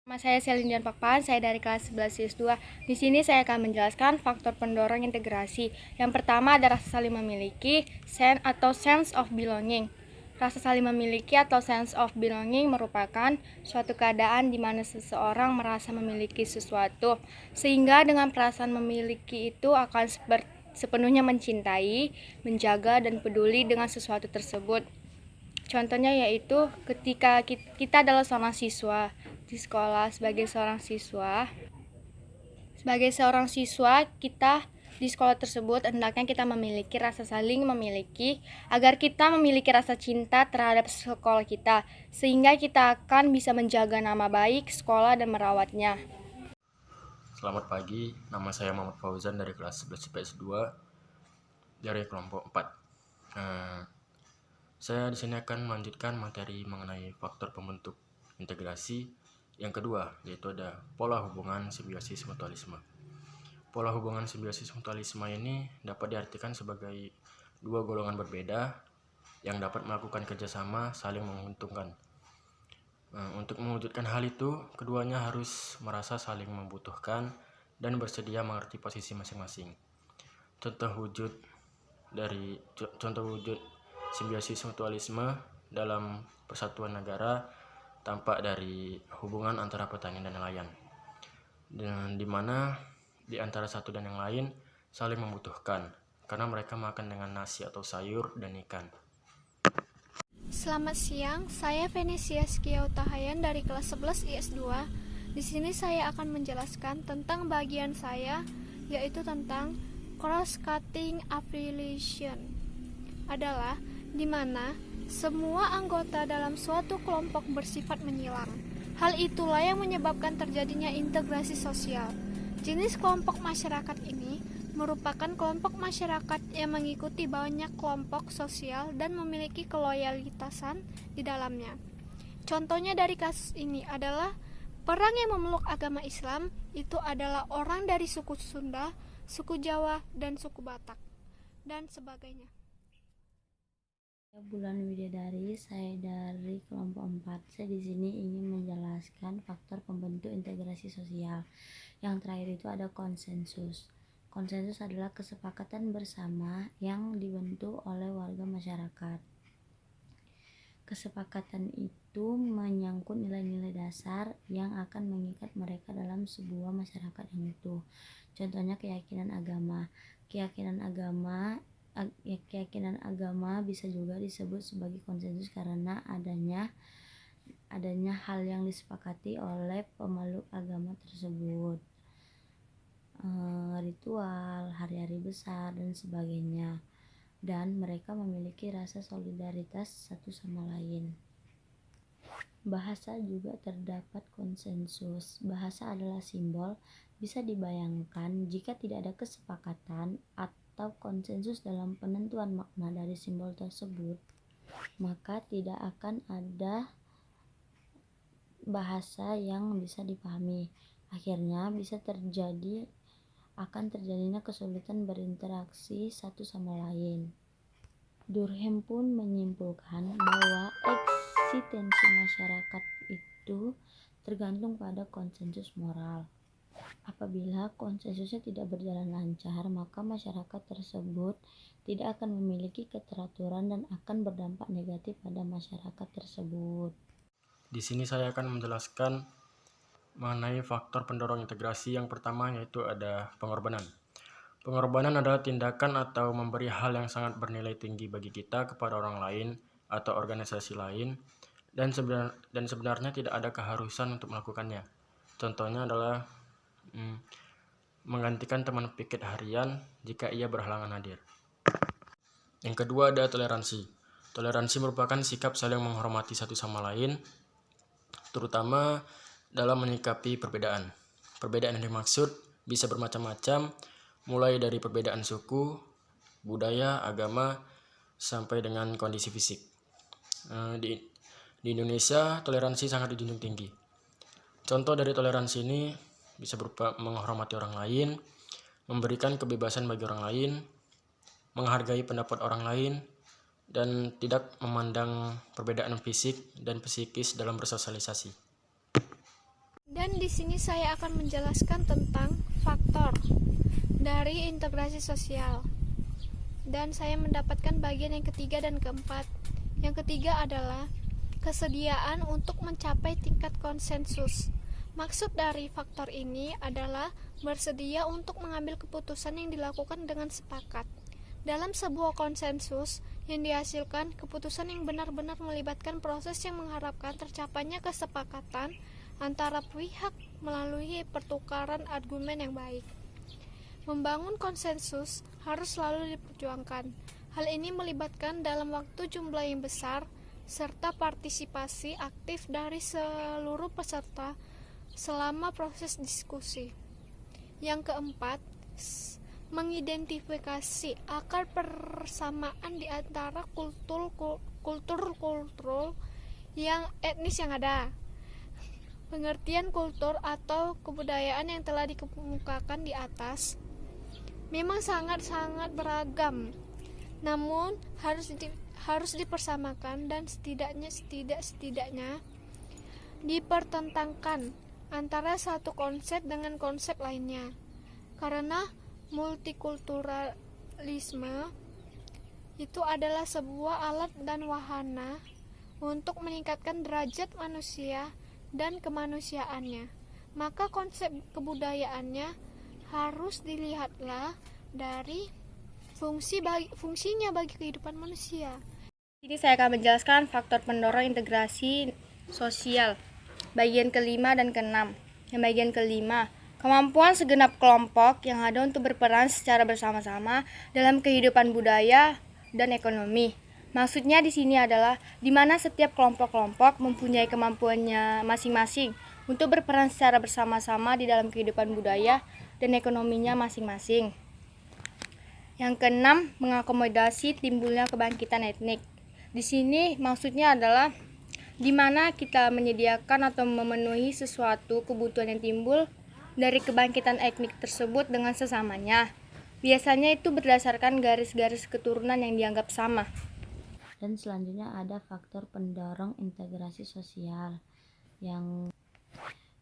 Nama saya Selin Pakpan, saya dari kelas 11 SIS2. Di sini saya akan menjelaskan faktor pendorong integrasi. Yang pertama ada rasa saling memiliki atau sense of belonging. Rasa saling memiliki atau sense of belonging merupakan suatu keadaan di mana seseorang merasa memiliki sesuatu, sehingga dengan perasaan memiliki itu akan sepenuhnya mencintai, menjaga, dan peduli dengan sesuatu tersebut. Contohnya yaitu ketika kita adalah seorang siswa di sekolah. Sebagai seorang siswa kita di sekolah tersebut hendaknya kita memiliki rasa saling memiliki agar kita memiliki rasa cinta terhadap sekolah kita, sehingga kita akan bisa menjaga nama baik sekolah dan merawatnya. Selamat pagi, nama saya Muhammad Fauzan dari kelas 11 IPS 2 dari kelompok 4. Saya di sini akan melanjutkan materi mengenai faktor pembentuk integrasi yang kedua, yaitu ada pola hubungan simbiosis mutualisme. Pola hubungan simbiosis mutualisme ini dapat diartikan sebagai dua golongan berbeda yang dapat melakukan kerjasama saling menguntungkan. Untuk mewujudkan hal itu, keduanya harus merasa saling membutuhkan dan bersedia mengerti posisi masing-masing. Contoh wujud simbiosis mutualisme dalam persatuan negara tampak dari hubungan antara petani dan nelayan, dan di mana di antara satu dan yang lain saling membutuhkan karena mereka makan dengan nasi atau sayur dan ikan. Selamat siang, saya Venesia Skiautahayan dari kelas 11 IS2. Di sini saya akan menjelaskan tentang bagian saya, yaitu tentang cross-cutting affiliation. Adalah di mana semua anggota dalam suatu kelompok bersifat menyilang. Hal itulah yang menyebabkan terjadinya integrasi sosial. Jenis kelompok masyarakat ini merupakan kelompok masyarakat yang mengikuti banyak kelompok sosial dan memiliki keloyalitasan di dalamnya. Contohnya dari kasus ini adalah perang yang memeluk agama Islam itu adalah orang dari suku Sunda, suku Jawa, dan suku Batak, dan sebagainya. Bulan Widadari, saya dari kelompok 4. Saya di sini ingin menjelaskan faktor pembentuk integrasi sosial. Yang terakhir itu ada konsensus. Konsensus adalah kesepakatan bersama yang dibentuk oleh warga masyarakat. Kesepakatan itu menyangkut nilai-nilai dasar yang akan mengikat mereka dalam sebuah masyarakat yang utuh. Contohnya keyakinan agama. Keyakinan agama bisa juga disebut sebagai konsensus karena adanya hal yang disepakati oleh pemeluk agama tersebut. Ritual, hari-hari besar, dan sebagainya, dan mereka memiliki rasa solidaritas satu sama lain. Bahasa juga terdapat konsensus. Bahasa adalah simbol. Bisa dibayangkan jika tidak ada kesepakatan atau konsensus dalam penentuan makna dari simbol tersebut, maka tidak akan ada bahasa yang bisa dipahami. Akhirnya akan terjadinya kesulitan berinteraksi satu sama lain. Durkheim pun menyimpulkan bahwa eksistensi masyarakat itu tergantung pada konsensus moral. Apabila konsensusnya tidak berjalan lancar, maka masyarakat tersebut tidak akan memiliki keteraturan dan akan berdampak negatif pada masyarakat tersebut. Di sini saya akan menjelaskan mengenai faktor pendorong integrasi. Yang pertama yaitu ada pengorbanan. Pengorbanan adalah tindakan atau memberi hal yang sangat bernilai tinggi bagi kita kepada orang lain atau organisasi lain, dan sebenarnya tidak ada keharusan untuk melakukannya. Contohnya adalah menggantikan teman piket harian jika ia berhalangan hadir. Yang kedua ada toleransi. Toleransi merupakan sikap saling menghormati satu sama lain, terutama dalam menyikapi perbedaan. Perbedaan yang dimaksud bisa bermacam-macam, mulai dari perbedaan suku, budaya, agama, sampai dengan kondisi fisik. Di Indonesia, toleransi sangat dijunjung tinggi. Contoh dari toleransi ini bisa berupa menghormati orang lain, memberikan kebebasan bagi orang lain, menghargai pendapat orang lain, dan tidak memandang perbedaan fisik dan psikis dalam bersosialisasi. Dan di sini saya akan menjelaskan tentang faktor dari integrasi sosial. Dan saya mendapatkan bagian yang ketiga dan keempat. Yang ketiga adalah kesediaan untuk mencapai tingkat konsensus. Maksud dari faktor ini adalah bersedia untuk mengambil keputusan yang dilakukan dengan sepakat. Dalam sebuah konsensus yang dihasilkan, keputusan yang benar-benar melibatkan proses yang mengharapkan tercapainya kesepakatan antara pihak melalui pertukaran argumen yang baik. Membangun konsensus harus selalu diperjuangkan. Hal ini melibatkan dalam waktu jumlah yang besar serta partisipasi aktif dari seluruh peserta selama proses diskusi. Yang keempat, mengidentifikasi akar persamaan di antara kultur yang etnis yang ada. Pengertian kultur atau kebudayaan yang telah dikemukakan di atas memang sangat-sangat beragam, namun harus dipersamakan dan setidaknya dipertentangkan antara satu konsep dengan konsep lainnya. Karena multikulturalisme itu adalah sebuah alat dan wahana untuk meningkatkan derajat manusia dan kemanusiaannya, maka konsep kebudayaannya harus dilihatlah dari fungsinya bagi kehidupan manusia. Jadi saya akan menjelaskan faktor pendorong integrasi sosial, bagian kelima dan keenam. Yang bagian kelima, kemampuan segenap kelompok yang ada untuk berperan secara bersama-sama dalam kehidupan budaya dan ekonomi. Maksudnya di sini adalah di mana setiap kelompok-kelompok mempunyai kemampuannya masing-masing untuk berperan secara bersama-sama di dalam kehidupan budaya dan ekonominya masing-masing. Yang keenam, mengakomodasi timbulnya kebangkitan etnik. Di sini maksudnya adalah di mana kita menyediakan atau memenuhi sesuatu kebutuhan yang timbul dari kebangkitan etnik tersebut dengan sesamanya. Biasanya itu berdasarkan garis-garis keturunan yang dianggap sama. Dan selanjutnya ada faktor pendorong integrasi sosial,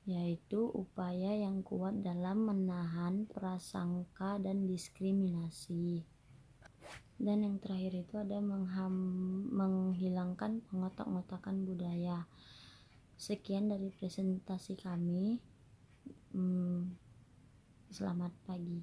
yaitu upaya yang kuat dalam menahan prasangka dan diskriminasi. Dan yang terakhir itu ada menghilangkan pengotak-ngotakan budaya. Sekian dari presentasi kami. Selamat pagi.